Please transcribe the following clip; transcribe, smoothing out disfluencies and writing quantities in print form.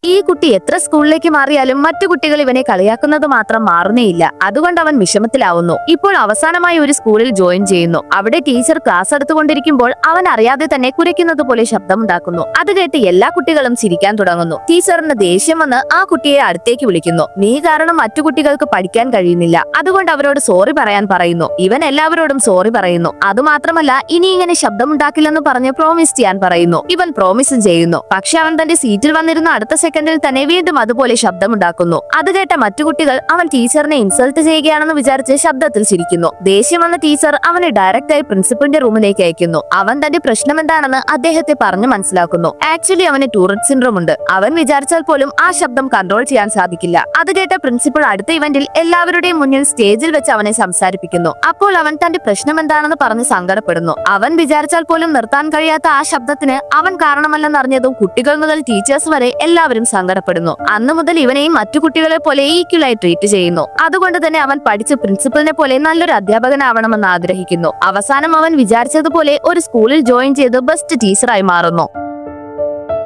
ഈ കുട്ടി എത്ര സ്കൂളിലേക്ക് മാറിയാലും മറ്റു കുട്ടികൾ ഇവനെ കളിയാക്കുന്നത് മാത്രം മാറുന്നേയില്ല. അതുകൊണ്ട് അവൻ വിഷമത്തിലാവുന്നു. ഇപ്പോൾ അവസാനമായി ഒരു സ്കൂളിൽ ജോയിൻ ചെയ്യുന്നു. അവിടെ ടീച്ചർ ക്ലാസ് എടുത്തുകൊണ്ടിരിക്കുമ്പോൾ അവൻ അറിയാതെ തന്നെ കുരയ്ക്കുന്നത് പോലെ ശബ്ദമുണ്ടാക്കുന്നു. അത് കേട്ട് എല്ലാ കുട്ടികളും ചിരിക്കാൻ തുടങ്ങുന്നു. ടീച്ചറിന് ദേഷ്യം വന്ന് ആ കുട്ടിയെ അടുത്തേക്ക് വിളിക്കുന്നു. നീ കാരണം മറ്റു കുട്ടികൾക്ക് പഠിക്കാൻ കഴിയുന്നില്ല, അതുകൊണ്ട് അവരോട് സോറി പറയാൻ പറയുന്നു. ഇവൻ എല്ലാവരോടും സോറി പറയുന്നു. അതുമാത്രമല്ല ഇനി ഇങ്ങനെ ശബ്ദമുണ്ടാക്കില്ലെന്ന് പറഞ്ഞ് പ്രോമിസ് ചെയ്യാൻ പറയുന്നു. ഇവൻ പ്രോമിസും ചെയ്യുന്നു. പക്ഷെ അവൻ തന്റെ സീറ്റിൽ വന്നിരുന്ന അടുത്ത സെക്കൻഡിൽ തന്നെ വീണ്ടും അതുപോലെ ശബ്ദമുണ്ടാക്കുന്നു. അത് കേട്ട മറ്റു കുട്ടികൾ അവൻ ടീച്ചറിനെ ഇൻസൾട്ട് ചെയ്യുകയാണെന്ന് വിചാരിച്ച് ശബ്ദത്തിൽ ചിരിക്കുന്നു. ദേഷ്യം വന്ന ടീച്ചർ അവനെ ഡയറക്റ്റായി പ്രിൻസിപ്പലിന്റെ റൂമിലേക്ക് അയക്കുന്നു. അവൻ തന്റെ പ്രശ്നം എന്താണെന്ന് അദ്ദേഹത്തെ പറഞ്ഞു മനസ്സിലാക്കുന്നു. ആക്ച്വലി അവന് ടൂററ്റ് സിൻഡ്രോം ഉണ്ട്. അവൻ വിചാരിച്ചാൽ പോലും ആ ശബ്ദം കൺട്രോൾ ചെയ്യാൻ സാധിക്കില്ല. അത് കേട്ട പ്രിൻസിപ്പൽ അടുത്ത ഇവന്റിൽ എല്ലാവരുടെയും മുന്നിൽ സ്റ്റേജിൽ വെച്ച് അവനെ സംസാരിപ്പിക്കുന്നു. അപ്പോൾ അവൻ തന്റെ പ്രശ്നം എന്താണെന്ന് പറഞ്ഞ് സങ്കടപ്പെടുന്നു. അവൻ വിചാരിച്ചാൽ പോലും നിർത്താൻ കഴിയാത്ത ആ ശബ്ദത്തിന് അവൻ കാരണമല്ലെന്നറിഞ്ഞതും കുട്ടികൾ മുതൽ ടീച്ചേഴ്സ് വരെ എല്ലാവരും സങ്കടപ്പെടുന്നു. അന്നു മുതൽ ഇവനെയും മറ്റു കുട്ടികളെ പോലെ ഈക്വലായി ട്രീറ്റ് ചെയ്യുന്നു. അതുകൊണ്ട് തന്നെ അവൻ പഠിച്ച് പ്രിൻസിപ്പലിനെ പോലെ നല്ലൊരു അധ്യാപകനാവണമെന്ന് ആഗ്രഹിക്കുന്നു. അവസാനം അവൻ വിചാരിച്ചതുപോലെ ഒരു സ്കൂളിൽ ജോയിൻ ചെയ്ത് ബെസ്റ്റ് ടീച്ചറായി മാറുന്നു.